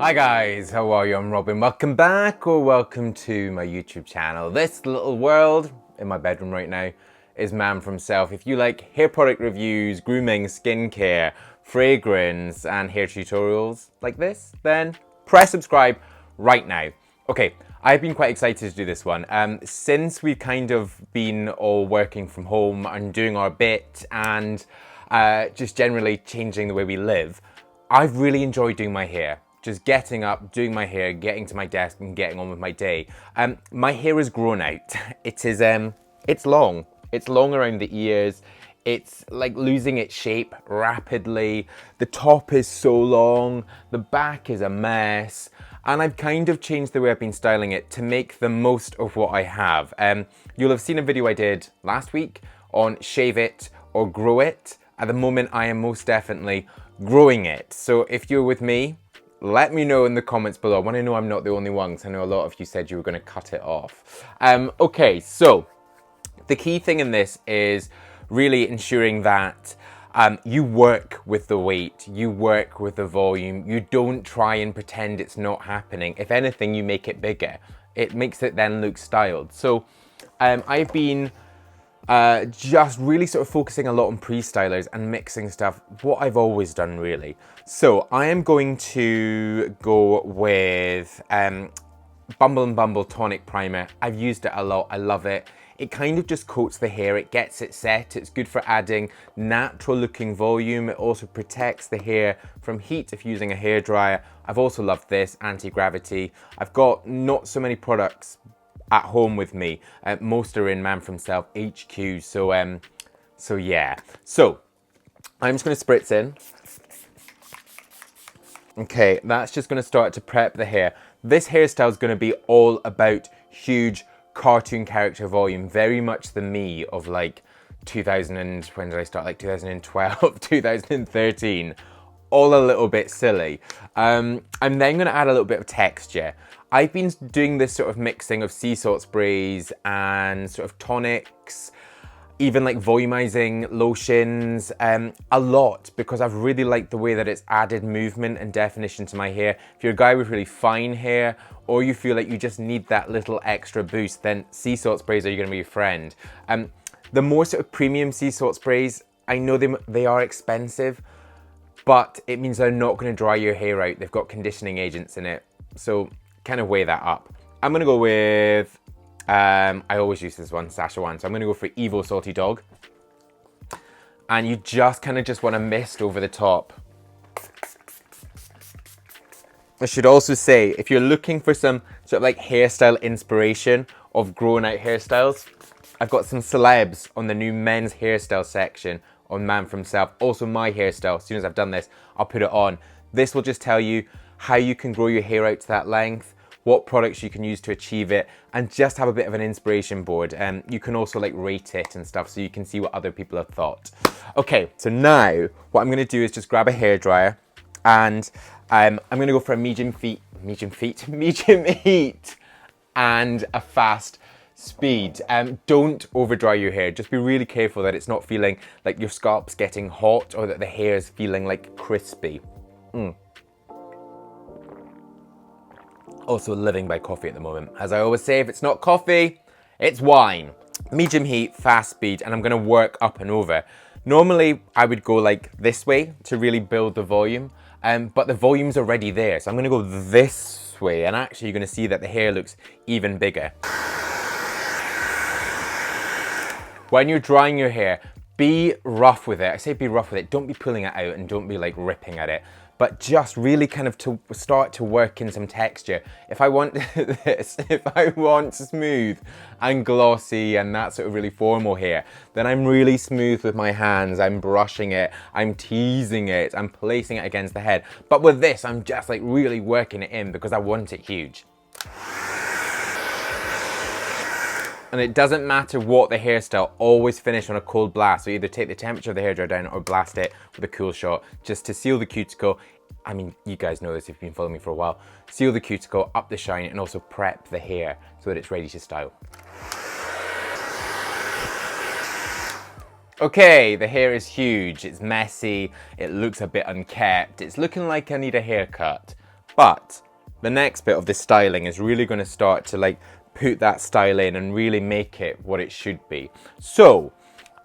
Hi guys, how are you? I'm Robin. Welcome back or welcome to my YouTube channel. This little world in my bedroom right now is man for himself. If you like hair product reviews, grooming, skincare, fragrance and hair tutorials like this, then press subscribe right now. Okay, I've been quite excited to do this one. Since we've kind of been all working from home and doing our bit and just generally changing the way we live, I've really enjoyed doing my hair. Just getting up, doing my hair, getting to my desk and getting on with my day. My hair is grown out. It is, it's long. It's long around the ears. It's like losing its shape rapidly. The top is so long. The back is a mess. And I've kind of changed the way I've been styling it to make the most of what I have. You'll have seen a video I did last week on shave it or grow it. At the moment, I am most definitely growing it. So if you're with me, let me know in the comments below. I want to know I'm not the only one, because I know a lot of you said you were going to cut it off. Okay, so the key thing in this is really ensuring that you work with the weight, you work with the volume, you don't try and pretend it's not happening. If anything, you make it bigger. It makes it then look styled. So I've been just really sort of focusing a lot on pre-stylers and mixing stuff, what I've always done really. So I am going to go with Bumble and Bumble Tonic Primer. I've used it a lot, I love it. It kind of just coats the hair, it gets it set, it's good for adding natural looking volume. It also protects the hair from heat if using a hairdryer. I've also loved this, anti-gravity. I've got not so many products at home with me. Most are in Man For Himself HQ. So yeah. So I'm just going to spritz in. Okay, that's just going to start to prep the hair. This hairstyle is going to be all about huge cartoon character volume, very much the me of like 2000 and when did I start? Like 2012, 2013. All a little bit silly. I'm then going to add a little bit of texture. I've been doing this sort of mixing of sea salt sprays and sort of tonics, even like volumizing lotions, a lot, because I've really liked the way that it's added movement and definition to my hair. If you're a guy with really fine hair, or you feel like you just need that little extra boost, then sea salt sprays are going to be your friend. The more sort of premium sea salt sprays, I know they are expensive, but it means they're not going to dry your hair out. They've got conditioning agents in it, so kind of weigh that up. I'm going to go with, I always use this one, Sasha One, so I'm going to go for Evo Salty Dog. And you just kind of just want to mist over the top. I should also say, if you're looking for some sort of like hairstyle inspiration of growing out hairstyles, I've got some celebs on the new men's hairstyle section on Man For Himself. Also my hairstyle, as soon as I've done this, I'll put it on. This will just tell you how you can grow your hair out to that length, what products you can use to achieve it, and just have a bit of an inspiration board. You can also like rate it and stuff so you can see what other people have thought. Okay, so now what I'm gonna do is just grab a hairdryer and I'm gonna go for a medium heat and a fast speed. Don't over dry your hair. Just be really careful that it's not feeling like your scalp's getting hot or that the hair is feeling like crispy. Also living by coffee at the moment. As I always say, if it's not coffee, it's wine. Medium heat, fast speed, and I'm gonna work up and over. Normally, I would go like this way to really build the volume, but the volume's already there. So I'm gonna go this way, and actually you're gonna see that the hair looks even bigger. When you're drying your hair, be rough with it. I say be rough with it. Don't be pulling it out and don't be like ripping at it, but just really kind of to start to work in some texture. If I want this, if I want smooth and glossy and that sort of really formal hair, then I'm really smooth with my hands. I'm brushing it, I'm teasing it, I'm placing it against the head. But with this, I'm just like really working it in because I want it huge. And it doesn't matter what the hairstyle, always finish on a cold blast. So either take the temperature of the hairdryer down or blast it with a cool shot just to seal the cuticle. I mean, you guys know this if you've been following me for a while. Seal the cuticle, up the shine, and also prep the hair so that it's ready to style. Okay, the hair is huge, it's messy, it looks a bit unkempt, it's looking like I need a haircut. But the next bit of this styling is really going to start to like put that style in and really make it what it should be. So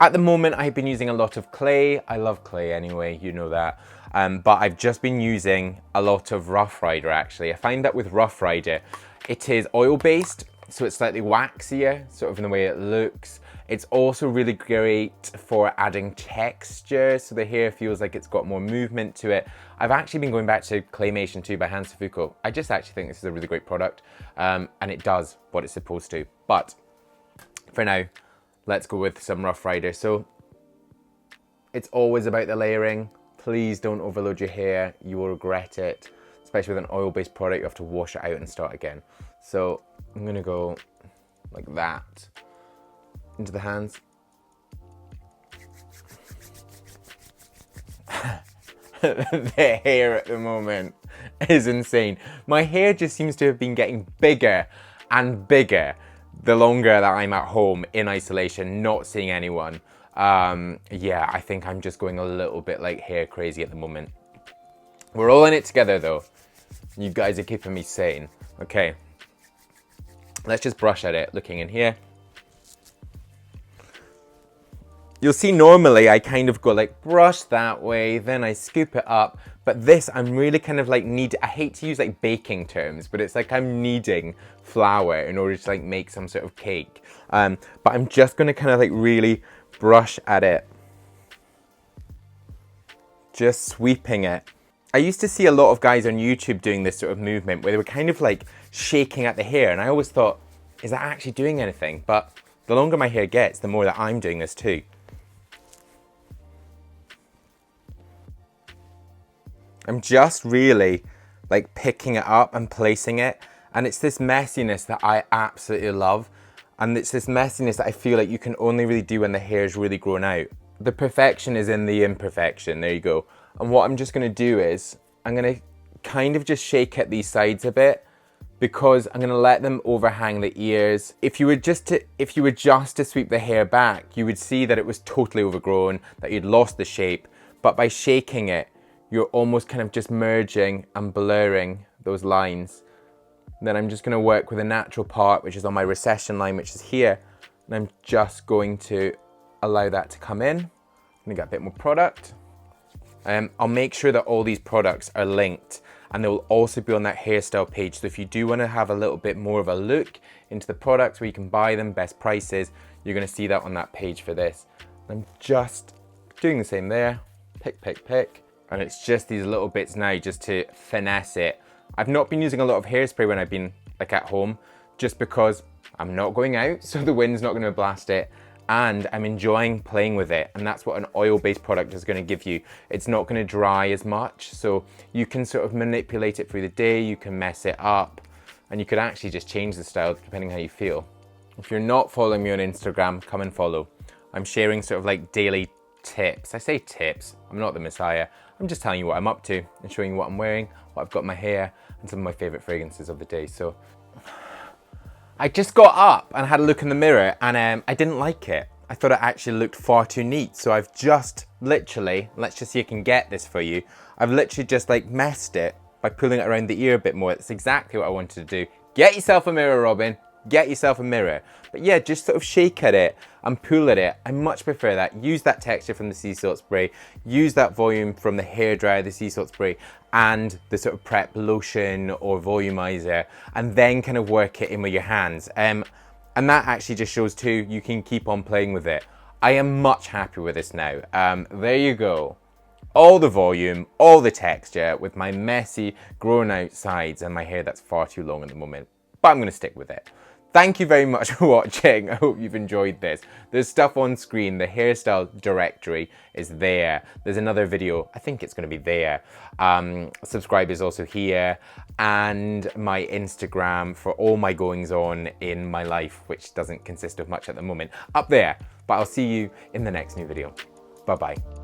at the moment I've been using a lot of clay. I love clay anyway, you know that. But I've just been using a lot of Rough Rider actually. I find that with Rough Rider, it is oil based, so it's slightly waxier, sort of in the way it looks. It's also really great for adding texture, so the hair feels like it's got more movement to it. I've actually been going back to Claymation 2 by Hans Fuko. I just actually think this is a really great product, and it does what it's supposed to. But for now, let's go with some Rough Rider. So it's always about the layering. Please don't overload your hair. You will regret it. Especially with an oil-based product, you have to wash it out and start again. So I'm gonna go like that into the hands. The hair at the moment is insane. My hair just seems to have been getting bigger and bigger the longer that I'm at home in isolation, not seeing anyone. Yeah, I think I'm just going a little bit like hair crazy at the moment. We're all in it together though. You guys are keeping me sane. Okay, let's just brush at it, looking in here. You'll see normally I kind of go like brush that way, then I scoop it up. But this, I'm really kind of like I hate to use like baking terms, but it's like I'm kneading flour in order to like make some sort of cake. But I'm just gonna kind of like really brush at it. Just sweeping it. I used to see a lot of guys on YouTube doing this sort of movement where they were kind of like shaking at the hair, and I always thought, is that actually doing anything? But the longer my hair gets, the more that I'm doing this too. I'm just really like picking it up and placing it, and it's this messiness that I absolutely love, and it's this messiness that I feel like you can only really do when the hair is really grown out. The perfection is in the imperfection, there you go. And what I'm just gonna do is, I'm gonna kind of just shake at these sides a bit, because I'm gonna let them overhang the ears. If you were just to sweep the hair back, you would see that it was totally overgrown, that you'd lost the shape, but by shaking it, you're almost kind of just merging and blurring those lines. Then I'm just gonna work with a natural part, which is on my recession line, which is here. And I'm just going to allow that to come in. I'm gonna get a bit more product. I'll make sure that all these products are linked, and they will also be on that hairstyle page. So if you do wanna have a little bit more of a look into the products where you can buy them, best prices, you're gonna see that on that page for this. I'm just doing the same there. Pick, pick, pick. And it's just these little bits now just to finesse it. I've not been using a lot of hairspray when I've been like at home, just because I'm not going out, so the wind's not gonna blast it, and I'm enjoying playing with it. And that's what an oil-based product is gonna give you. It's not gonna dry as much, so you can sort of manipulate it through the day, you can mess it up, and you could actually just change the style depending how you feel. If you're not following me on Instagram, come and follow. I'm sharing sort of like daily tips. I say tips, I'm not the messiah. I'm just telling you what I'm up to and showing you what I'm wearing, what I've got in my hair, and some of my favorite fragrances of the day. So I just got up and had a look in the mirror, and I didn't like it. I thought it actually looked far too neat. So I've just literally, let's just see if I can get this for you. I've literally just like messed it by pulling it around the ear a bit more. That's exactly what I wanted to do. Get yourself a mirror, Robin. Get yourself a mirror. But yeah, just sort of shake at it and pull at it. I much prefer that. Use that texture from the sea salt spray. Use that volume from the hairdryer, the sea salt spray, and the sort of prep lotion or volumizer, and then kind of work it in with your hands. And that actually just shows too, you can keep on playing with it. I am much happier with this now. There you go. All the volume, all the texture with my messy, grown out sides and my hair that's far too long at the moment. But I'm gonna stick with it. Thank you very much for watching. I hope you've enjoyed this. There's stuff on screen. The hairstyle directory is there. There's another video. I think it's going to be there. Subscribe is also here. And my Instagram for all my goings on in my life, which doesn't consist of much at the moment, up there. But I'll see you in the next new video. Bye-bye.